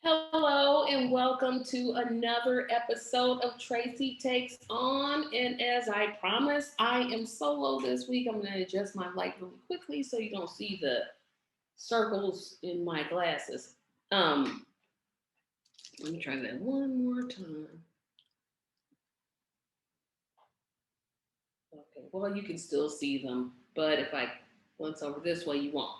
Hello and welcome to another episode of Tracy Takes On. And as I promised, I am solo this week. I'm going to adjust my light really quickly so you don't see the circles in my glasses. Um, Let me try that one more time. Okay, well, you can still see them, but if I once over this way, you won't.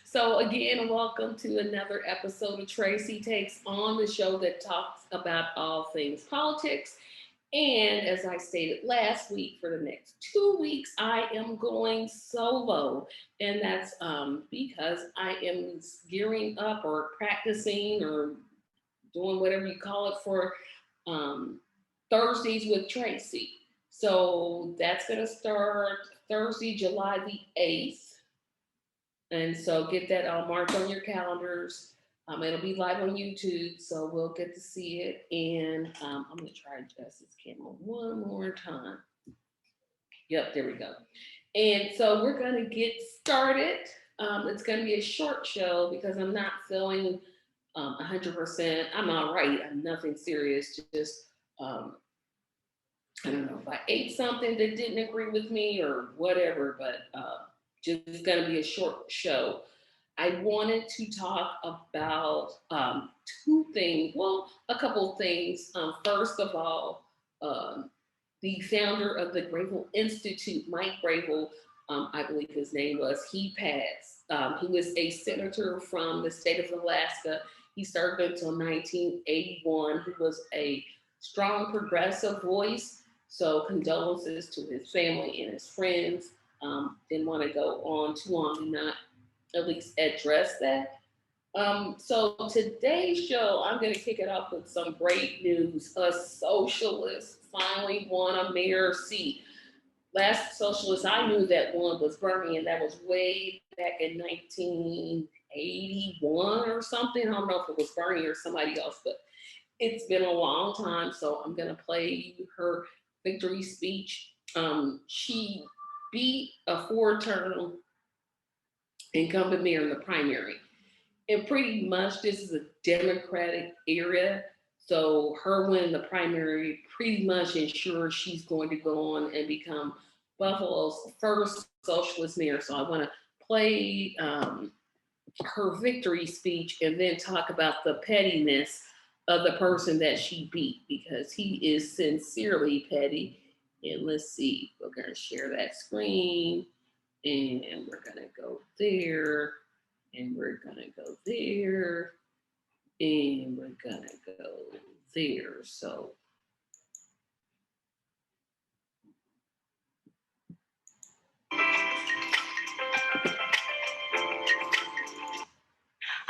So, again, welcome to another episode of Tracy Takes On, the show that talks about all things politics. And as I stated last week, for the next 2 weeks, I am going solo. And that's because I am gearing up or practicing or doing whatever you call it for um, Thursdays with Tracy. So that's going to start Thursday, July the 8th. And so get that marked on your calendars. It'll be live on YouTube, so we'll get to see it. And I'm going to try to adjust this camera one more time. Yep, there we go. And so we're going to get started. It's going to be a short show because I'm not feeling 100%. I'm all right. I'm nothing serious. Just I don't know if I ate something that didn't agree with me or whatever, but just going to be a short show. I wanted to talk about two things. Well, a couple of things. First of all, the founder of the Grable Institute, Mike Grable, I believe his name was, he passed. He was a senator from the state of Alaska. He served until 1981. He was a strong progressive voice. So condolences to his family and his friends. Didn't want to go on too long and not at least address that. So today's show, I'm going to kick it off with some great news. A socialist finally won a mayor seat. Last socialist I knew that won was Bernie, and that was way back in 1981 or something. I don't know if it was Bernie or somebody else, but it's been a long time. So I'm going to play her victory speech. She beat a four-term incumbent mayor in the primary. And pretty much this is a Democratic area. So her winning the primary pretty much ensures she's going to go on and become Buffalo's first socialist mayor. So I want to play her victory speech and then talk about the pettiness of the person that she beat because he is sincerely petty. And let's see, we're going to share that screen and we're going to go there and we're going to go there and we're going to go there. So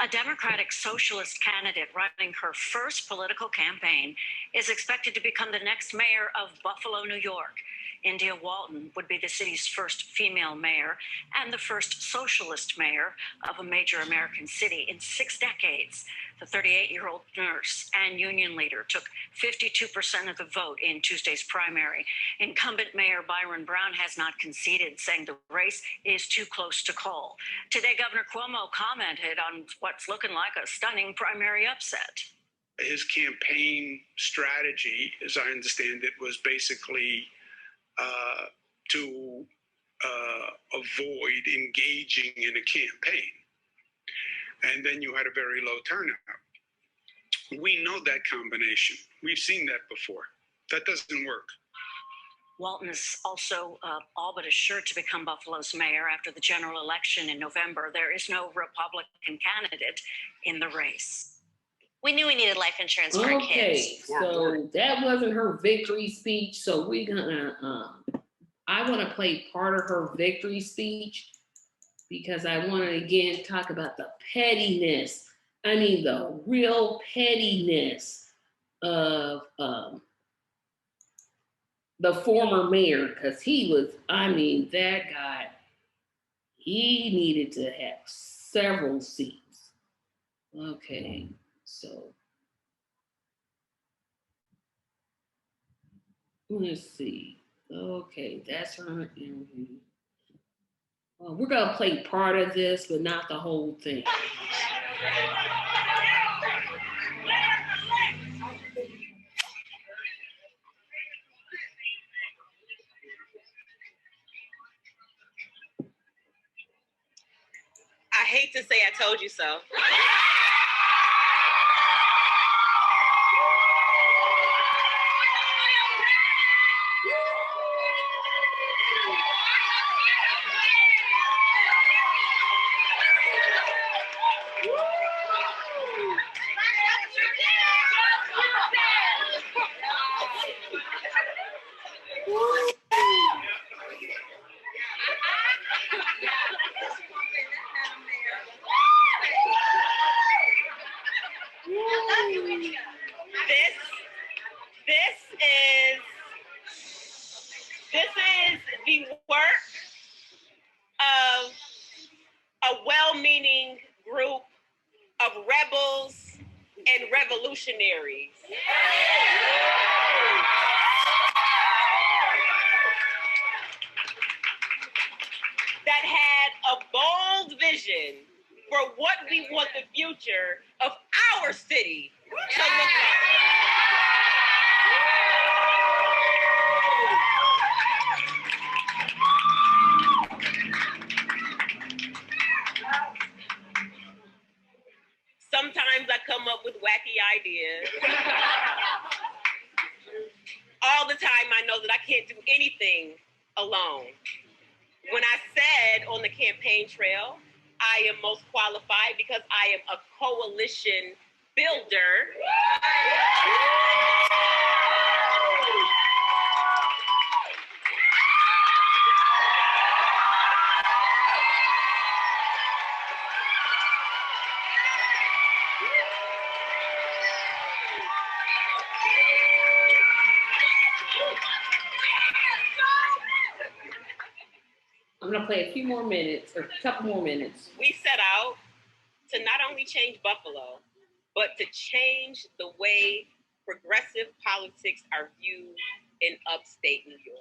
a Democratic socialist candidate running her first political campaign is expected to become the next mayor of Buffalo, New York. India Walton would be the city's first female mayor and the first socialist mayor of a major American city in 6 decades. The 38-year-old nurse and union leader took 52% of the vote in Tuesday's primary. Incumbent Mayor Byron Brown has not conceded, saying the race is too close to call. Today, Governor Cuomo commented on what's looking like a stunning primary upset. His campaign strategy, as I understand it, was basically to avoid engaging in a campaign. And then you had a very low turnout. We know that combination. We've seen that before. That doesn't work. Walton is also all but assured to become Buffalo's mayor after the general election in November. There is no Republican candidate in the race. We knew we needed life insurance for our kids. Okay, so that wasn't her victory speech. So we're gonna, I want to play part of her victory speech because I want to again talk about the pettiness. I mean, the real pettiness of the former mayor, because he was, I mean, that guy, he needed to have several seats. Okay, so let's see. Okay, that's her interview. Well, we're going to play part of this, but not the whole thing. say I told you so. This is the work of a well-meaning group of rebels and revolutionaries. That had a bold vision for what we want the future of our city to look like. Sometimes I come up with wacky ideas. All the time I know that I can't do anything alone. When I said on the campaign trail, I am most qualified because I am a coalition builder. I'm going to play a few more minutes, or a couple more minutes. We set out to not only change Buffalo, but to change the way progressive politics are viewed in upstate New York.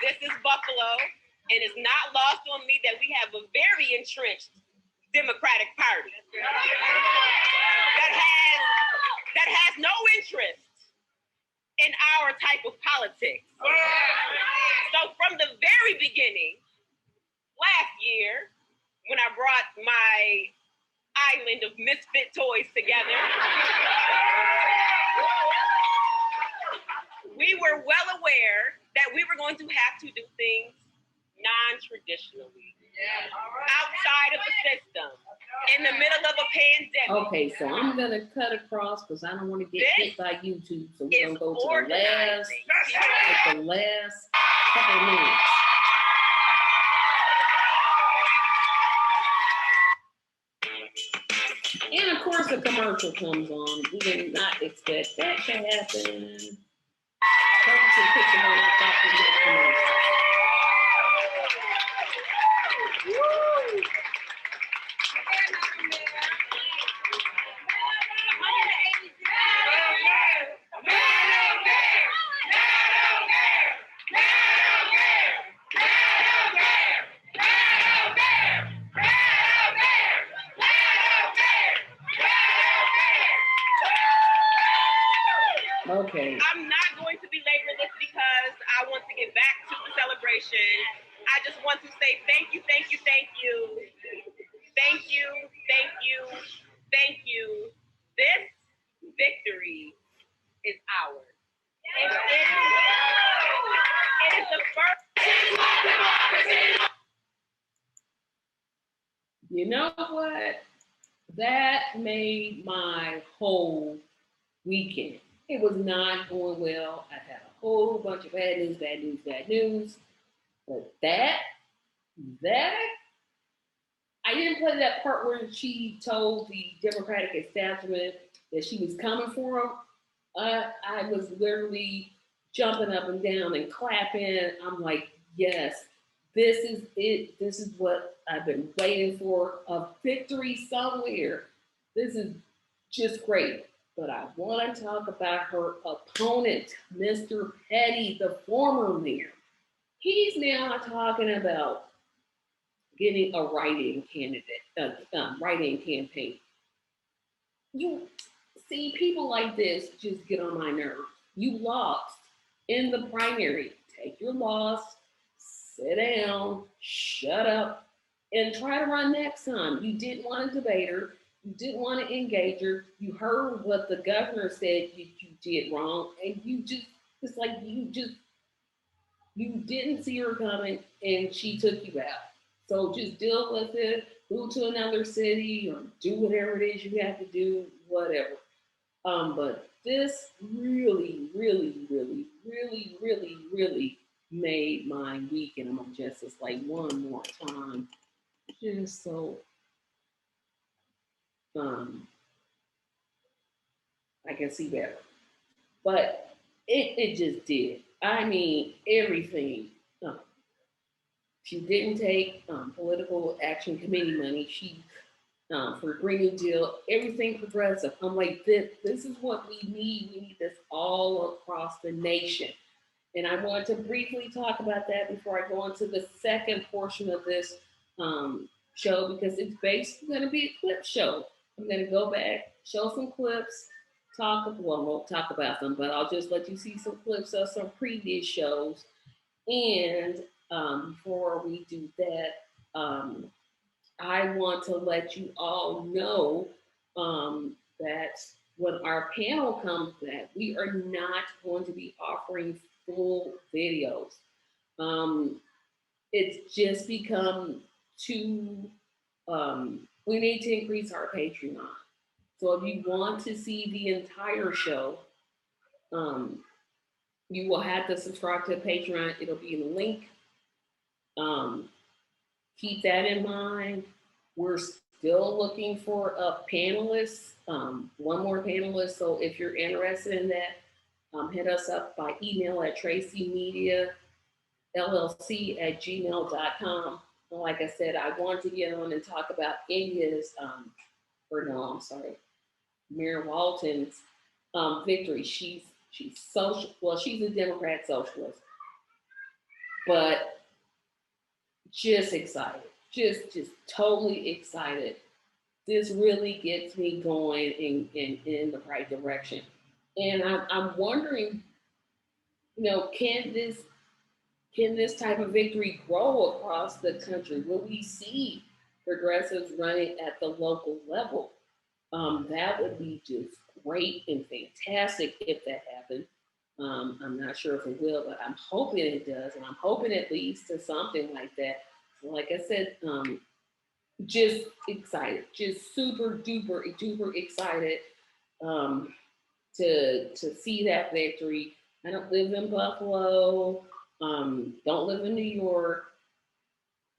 This is Buffalo, and it's not lost on me that we have a very entrenched Democratic Party that has no interest in our type of politics. So from the very beginning, last year, when I brought my island of misfit toys together, we were well aware that we were going to have to do things non-traditionally, outside of the system, in the middle of a pandemic. Okay, so I'm going to cut across because I don't want to get hit by YouTube. So we're going to go to the last couple of minutes. And of course, the commercial comes on. We did not expect that to happen. Okay. I'm not going to belabor this because I want to get back to the celebration. I just want to say thank you, thank you, thank you. Thank you, thank you, thank you. This victory is ours. It is the first. You know what? That made my whole weekend. It was not going well. I had a whole bunch of bad news, bad news, bad news. But that, I didn't play that part where she told the Democratic establishment that she was coming for them. I was literally jumping up and down and clapping. I'm like, yes, this is it. This is what I've been waiting for, a victory somewhere. This is just great. But I want to talk about her opponent, Mr. Petty, the former mayor. He's now talking about getting a write-in candidate, write-in campaign. See, people like this just get on my nerves. You lost in the primary. Take your loss, sit down, shut up, and try to run next time. You didn't want a debater. You didn't want to engage her. You heard what the governor said you did wrong, and you just, it's like you didn't see her coming, and she took you out. So just deal with it, move to another city, or do whatever it is you have to do, whatever. But this really, really, really, really, really, really made my week, and I'm gonna just this like one more time, just so um I can see better. But it just did. I mean, everything. Uh, she didn't take political action committee money. She for Green New Deal, everything progressive. I'm like, this is what we need. We need this all across the nation. And I want to briefly talk about that before I go into the second portion of this show because it's basically going to be a clip show. I'm going to go back, show some clips, well, I won't talk about them, but I'll just let you see some clips of some previous shows. And before we do that, I want to let you all know that when our panel comes back, we are not going to be offering full videos. Um, it's just become too, we need to increase our Patreon. So if you want to see the entire show, um, you will have to subscribe to Patreon. It'll be in the link. Um, Keep that in mind. We're still looking for a panelist, one more panelist. So if you're interested in that, hit us up by email at tracymediallc@gmail.com. And like I said, I want to get on and talk about India's, or no, I'm sorry, Mayor Walton's victory. She's social. Well, she's a Democrat socialist, but just excited, just totally excited. This really gets me going in the right direction. And I'm wondering, can this type of victory grow across the country? Will we see progressives running at the local level? That would be just great and fantastic if that happened. I'm not sure if it will, but I'm hoping it does, and I'm hoping it leads to something like that. So like I said, just excited, just super duper duper excited um, to see that victory. I don't live in Buffalo, don't live in New York.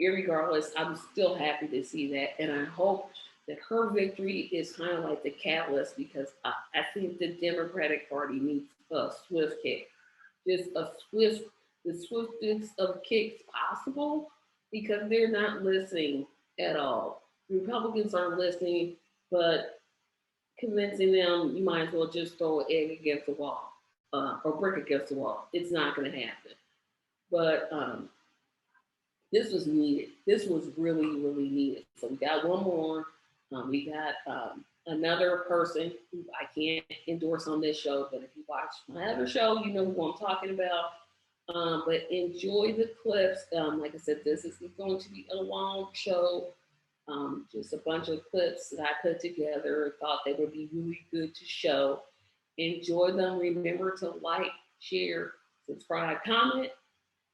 Irregardless, I'm still happy to see that, and I hope that her victory is kind of like the catalyst because I think the Democratic Party needs a swift kick, just the swiftest of kicks possible, because they're not listening at all. Republicans aren't listening, but convincing them you might as well just throw an egg against the wall or brick against the wall. It's not going to happen. But this was needed. This was really, really needed. So we got one more. We got another person who I can't endorse on this show, but if you watch my other show, you know who I'm talking about. But enjoy the clips. Like I said, this is going to be a long show. Just a bunch of clips that I put together. Thought they would be really good to show. Enjoy them. Remember to like, share, subscribe, comment,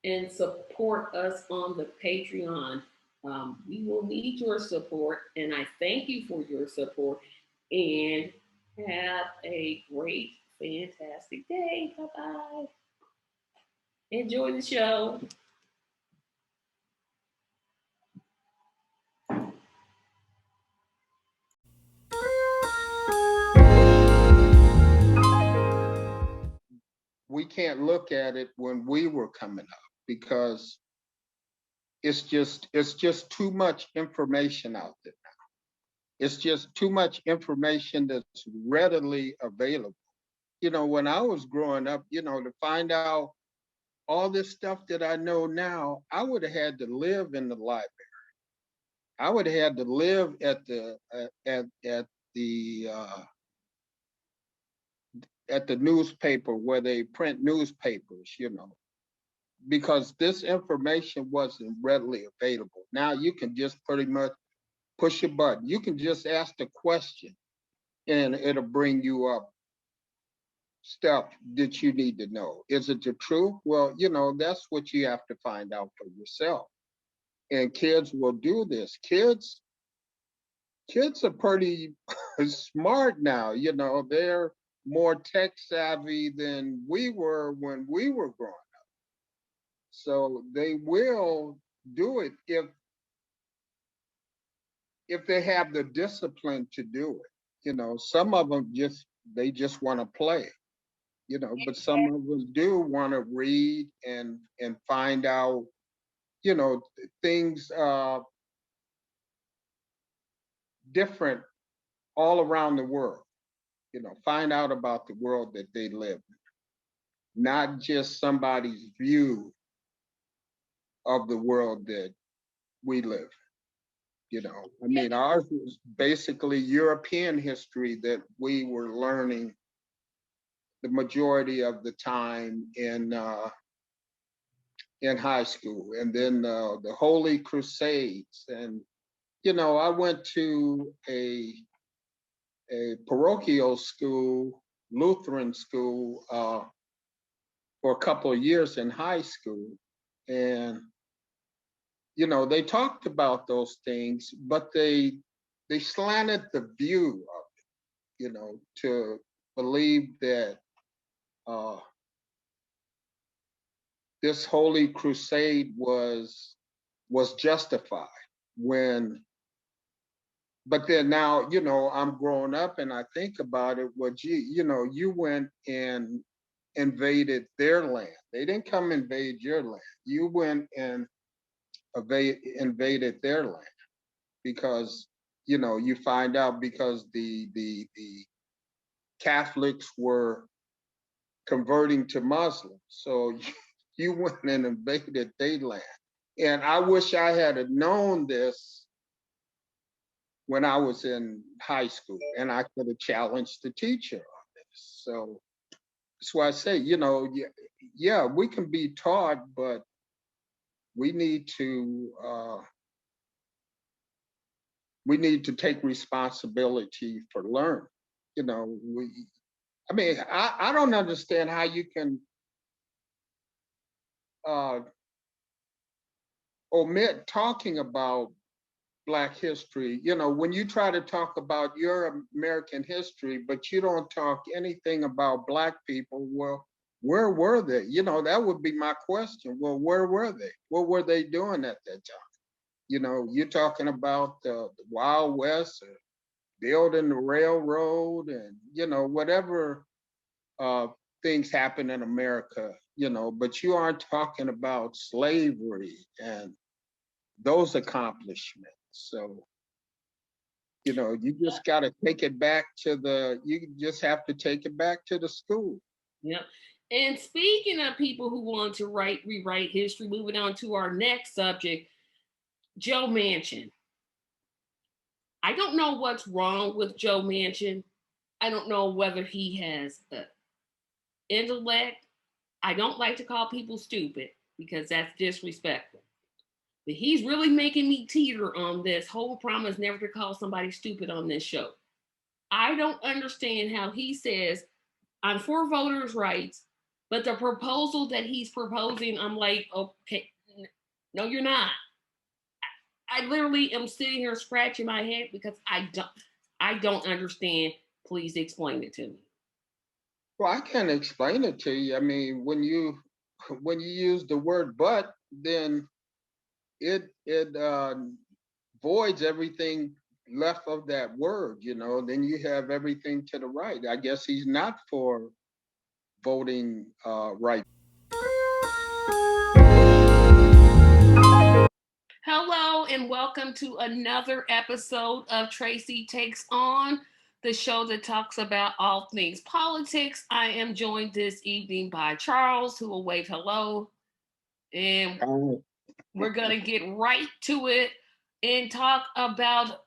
and support us on the Patreon. We will need your support, and I thank you for your support. And have a great, fantastic day. Bye bye. Enjoy the show. We can't look at it when we were coming up because it's just too much information out there. It's just too much information that's readily available. When I was growing up, to find out all this stuff that I know now, I would have had to live in the library. I would have had to live at the at the newspaper where they print newspapers, because this information wasn't readily available. Now you can just pretty much push a button. You can just ask the question and it'll bring you up stuff that you need to know. Is it the truth? Well, that's what you have to find out for yourself. And kids will do this. Kids are pretty smart now. They're more tech savvy than we were when we were growing up. So they will do it if they have the discipline to do it. Some of them just want to play. But some of us do want to read and find out, things different all around the world. Find out about the world that they live in, not just somebody's view of the world that we live. I mean, ours was basically European history that we were learning the majority of the time in high school, and then the Holy Crusades. And I went to a parochial school, Lutheran school, for a couple of years in high school, and they talked about those things, but they slanted the view of it, to believe that this Holy Crusade was justified when. But then now, I'm growing up and I think about it. Well, gee, you went and invaded their land. They didn't come invade your land. You went and invaded their land because, you find out because the Catholics were converting to Muslim. So you went and invaded their land. And I wish I had known this when I was in high school, and I could have challenged the teacher on this. So that's why I say, yeah, we can be taught, but we need to take responsibility for learning. I mean, I don't understand how you can uh, omit talking about Black history. When you try to talk about your American history, but you don't talk anything about Black people, well, where were they? That would be my question. Well, where were they? What were they doing at that time? You're talking about the Wild West, or building the railroad, and whatever things happen in America. But you aren't talking about slavery and those accomplishments. So you just got to take it back you just have to take it back to the school. Yep. And speaking of people who want to rewrite history, moving on to our next subject, Joe Manchin. I don't know what's wrong with Joe Manchin. I don't know whether he has intellect. I don't like to call people stupid because that's disrespectful. But he's really making me teeter on this whole promise never to call somebody stupid on this show. I don't understand how he says, I'm for voters' rights, but the proposal that he's proposing, I'm like, okay, no, you're not. I literally am sitting here scratching my head because I don't understand. Please explain it to me. Well, I can't explain it to you. I mean, when you use the word "but," then it voids everything left of that word. Then you have everything to the right. I guess he's not for voting right. Hello, and welcome to another episode of Tracy Takes On, the show that talks about all things politics. I am joined this evening by Charles, who will wave hello. And we're going to get right to it and talk about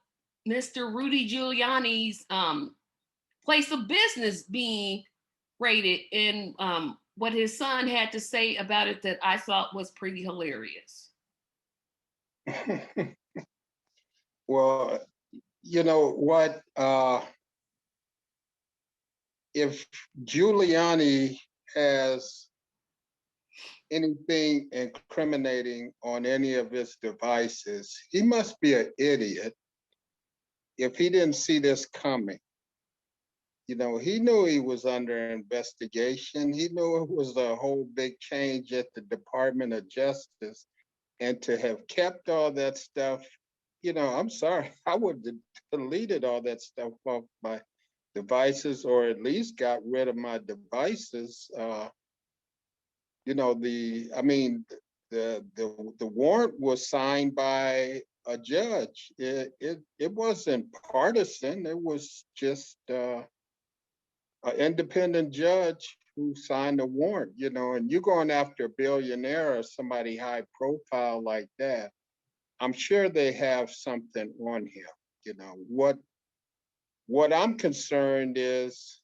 Mr. Rudy Giuliani's place of business being and what his son had to say about it that I thought was pretty hilarious. Well, you know what? If Giuliani has anything incriminating on any of his devices, he must be an idiot if he didn't see this coming. You know, he knew he was under investigation. He knew it was a whole big change at the Department of Justice. And to have kept all that stuff, you know, I'm sorry, I would have deleted all that stuff off my devices, or at least got rid of my devices. You know, the warrant was signed by a judge. It wasn't partisan. It was just an independent judge who signed the warrant. You know, and you're going after a billionaire or somebody high profile like that. I'm sure they have something on him. You know, what I'm concerned is,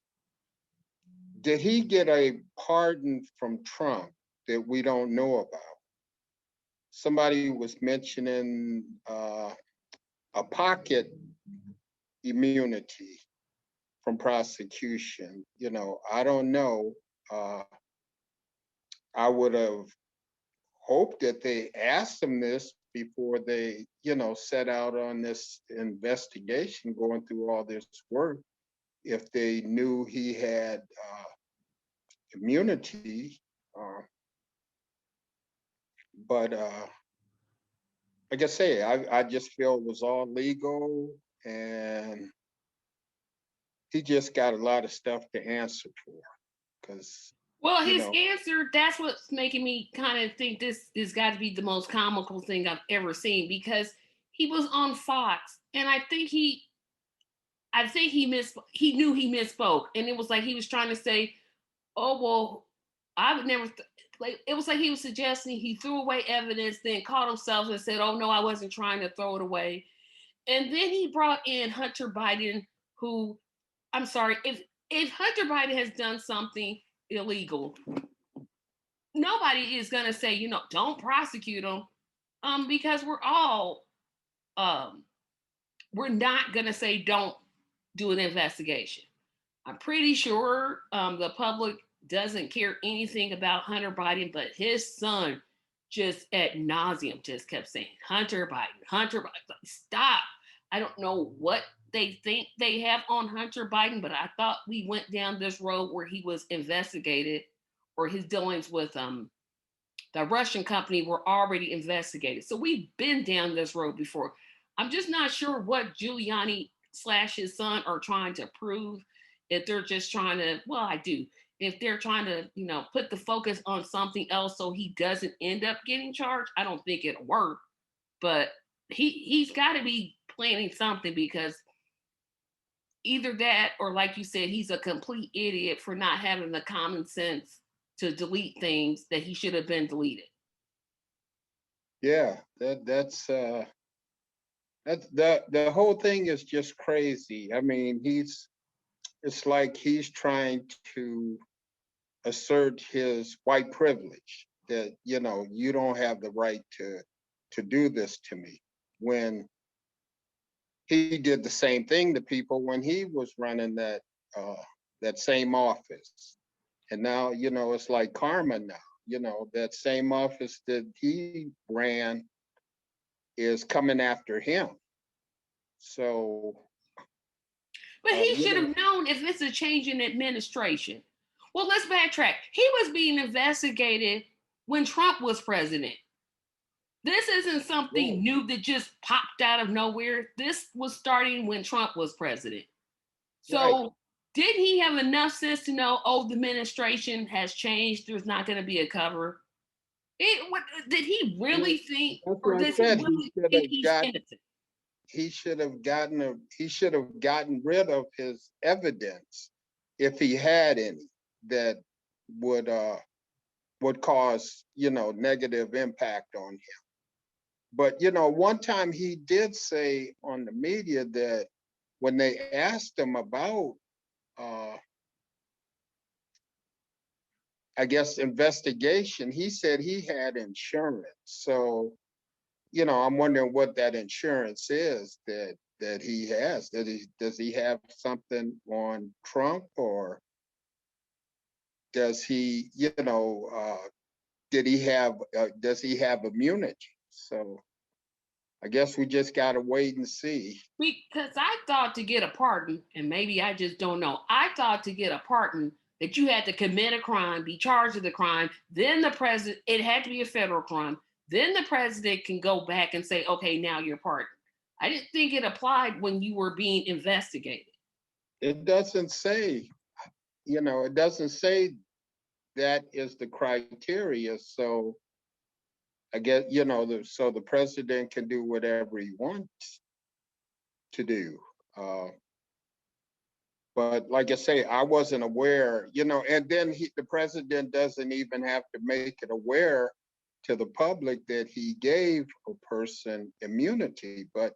did he get a pardon from Trump that we don't know about? Somebody was mentioning a pocket immunity from prosecution. You know, I don't know. Uh, I would have hoped that they asked him this before they, you know, set out on this investigation, going through all this work. If they knew he had immunity, uh, but like I say, I just feel it was all legal, and he just got a lot of stuff to answer for. Because, Well, you his know, answer, that's what's making me kind of think this has got to be the most comical thing I've ever seen, because he was on Fox and he knew he misspoke, and it was like he was trying to say, "Oh well, I would never." Like it was like he was suggesting he threw away evidence, then caught himself and said, "Oh no, I wasn't trying to throw it away." And then he brought in Hunter Biden, who, I'm sorry, if Hunter Biden has done something illegal, nobody is gonna say, don't prosecute him, because um, we're not gonna say don't do an investigation. I'm pretty sure the public doesn't care anything about Hunter Biden, but his son just ad nauseum just kept saying Hunter Biden, Hunter Biden. Stop. I don't know what they think they have on Hunter Biden, but I thought we went down this road where he was investigated, or his dealings with the Russian company were already investigated. So we've been down this road before. I'm just not sure what Giuliani / his son are trying to prove. If they're just trying to, well, I do. If they're trying to, put the focus on something else so he doesn't end up getting charged, I don't think it'll work. But he's got to be planning something, because either that, or like you said, he's a complete idiot for not having the common sense to delete things that he should have been deleted. yeah, that's the whole thing is just crazy. I mean, it's like he's trying to assert his white privilege, that, you don't have the right to do this to me, when he did the same thing to people when he was running that same office. And now, it's like karma now. That same office that he ran is coming after him. So, But he you should know, have known if it's a change in administration. Well, let's backtrack. He was being investigated when Trump was president. This isn't something right, new that just popped out of nowhere. This was starting when Trump was president. right. So, did he have enough sense to know, oh, the administration has changed, there's not going to be a cover? Did he Well, really think, that's or what I does he said. really think he's innocent? He should have gotten rid of his evidence, if he had any, that would would cause, negative impact on him. But, one time he did say on the media that when they asked him about uh I guess, investigation, he said he had insurance. So, I'm wondering what that insurance is that he has. Does he have something on Trump, or does he, does he have immunity? So I guess we just gotta wait and see. Because I thought to get a pardon, and maybe I just don't know, I thought to get a pardon that you had to commit a crime, be charged with the crime, then the president, it had to be a federal crime, then the president can go back and say, okay, now you're pardoned. I didn't think it applied when you were being investigated. It doesn't say, it doesn't say that is the criteria. So I guess, so the president can do whatever he wants to do. But like I say, I wasn't aware, and then the president doesn't even have to make it aware to the public that he gave a person immunity. But,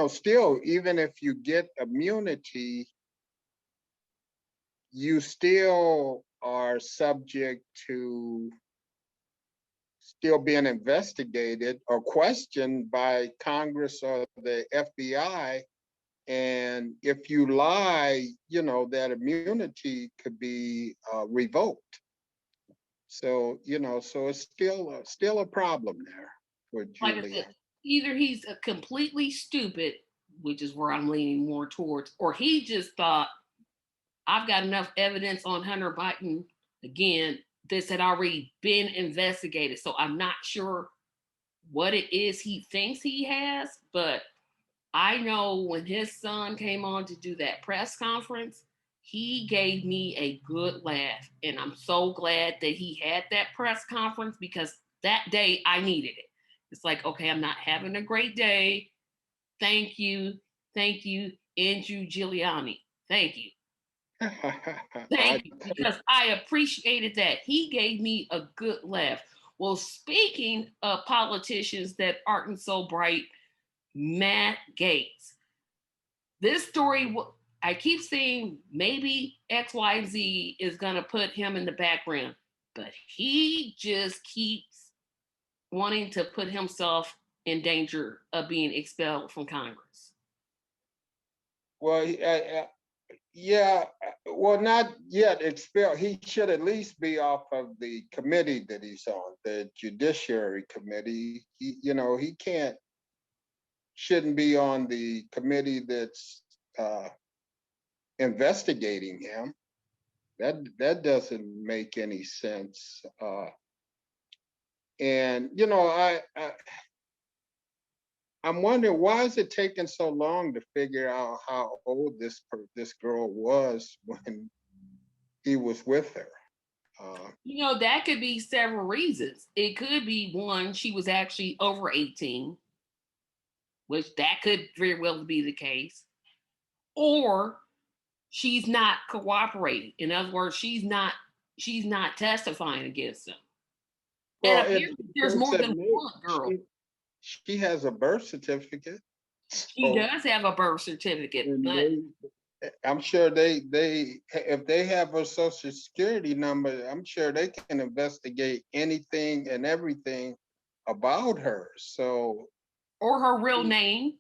still, even if you get immunity, you still are subject to still being investigated or questioned by Congress or the FBI. And if you lie, that immunity could be revoked. So, so it's still a problem there for Like I Julia. said, either he's a completely stupid, which is where I'm leaning more towards, or he just thought, I've got enough evidence on Hunter Biden, again, this had already been investigated. So I'm not sure what it is he thinks he has, but I know when his son came on to do that press conference, he gave me a good laugh. And I'm so glad that he had that press conference because that day I needed it. It's like, okay, I'm not having a great day. Thank you. Thank you, Andrew Giuliani. Thank you. Thank you, because I appreciated that. He gave me a good laugh. Well, speaking of politicians that aren't so bright, Matt Gaetz. This story, I keep saying maybe XYZ is going to put him in the background, but he just keeps wanting to put himself in danger of being expelled from Congress. Well, yeah, well, not yet expelled. He should at least be off of the committee that he's on, the Judiciary Committee. He shouldn't be on the committee that's investigating him. That doesn't make any sense. And I'm wondering, why is it taking so long to figure out how old this girl was when he was with her? That could be several reasons. It could be one, she was actually over 18, which that could very well be the case, or she's not cooperating. In other words, she's not testifying against him. And Well, apparently there's more than one girl. She has a birth certificate. She does have a birth certificate, but I'm sure they if they have her social security number, I'm sure they can investigate anything and everything about her. So, or her real name.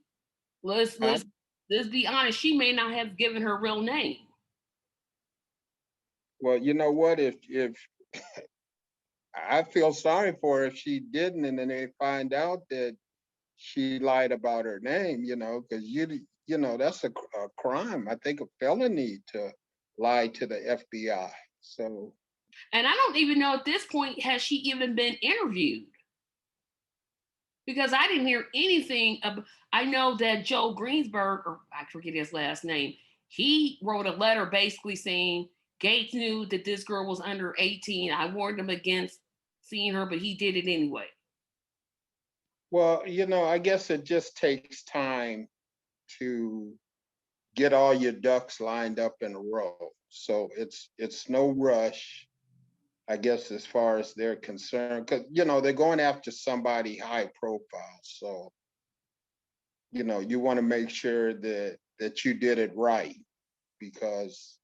Let's be honest. She may not have given her real name. Well, you know what? If I feel sorry for her if she didn't, and then they find out that she lied about her name, because that's a crime. I think a felony to lie to the FBI. So, and I don't even know at this point has she even been interviewed, because I didn't hear anything. I know that Joe Greensburg, or I forget his last name, he wrote a letter basically saying Gates knew that this girl was under 18. I warned him against seeing her, but he did it anyway. Well, I guess it just takes time to get all your ducks lined up in a row. So it's no rush, I guess, as far as they're concerned, because they're going after somebody high profile. So you want to make sure that you did it right, because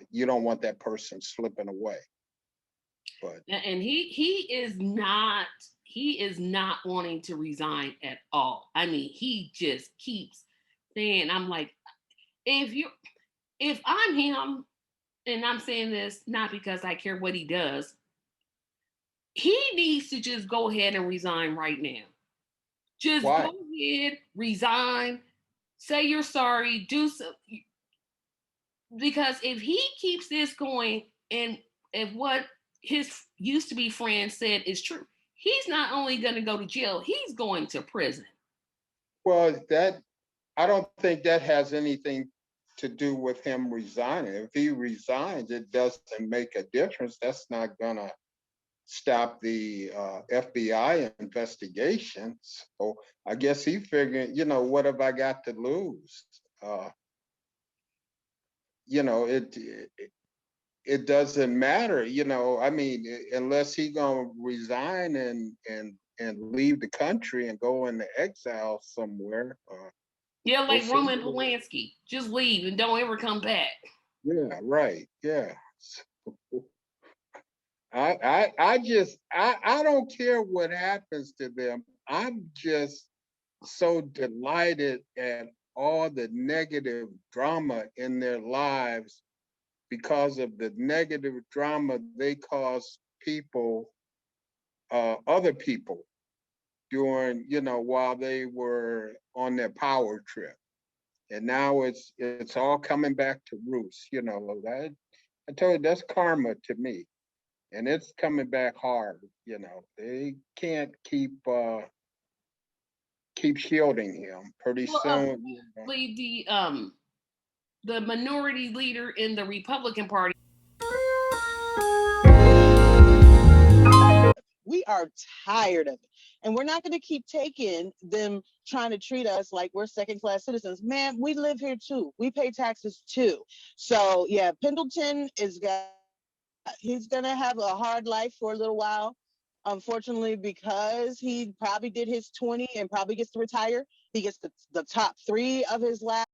you don't want that person slipping away. But and he is not wanting to resign at all. I mean, he just keeps saying, I'm like, if I'm him, and I'm saying this not because I care what he does, he needs to just go ahead and resign right now. Just why? go ahead, resign, say you're sorry, do so. Because if he keeps this going, and if what his used to be friend said is true, he's not only going to go to jail, he's going to prison. Well, that I don't think that has anything to do with him resigning. If he resigns, it doesn't make a difference. That's not gonna stop the FBI investigations. So I guess he figured, what have I got to lose? Uh, it doesn't matter. I mean, unless he gonna resign and leave the country and go into exile somewhere. Yeah, We'll like see. Roman Polanski, just leave and don't ever come back. Yeah, right. Yeah. I don't care what happens to them. I'm just so delighted at all the negative drama in their lives because of the negative drama they cause people, other people, during, while they were on their power trip. And now it's all coming back to roost. That I told you, that's karma to me. And it's coming back hard. They can't keep shielding him. Pretty Well, soon. the minority leader in the Republican Party. We are tired of it. And we're not going to keep taking them trying to treat us like we're second class citizens. Man, we live here too. We pay taxes too. So, yeah, Pendleton he's going to have a hard life for a little while. Unfortunately, because he probably did his 20 and probably gets to retire, he gets the top 3 of his last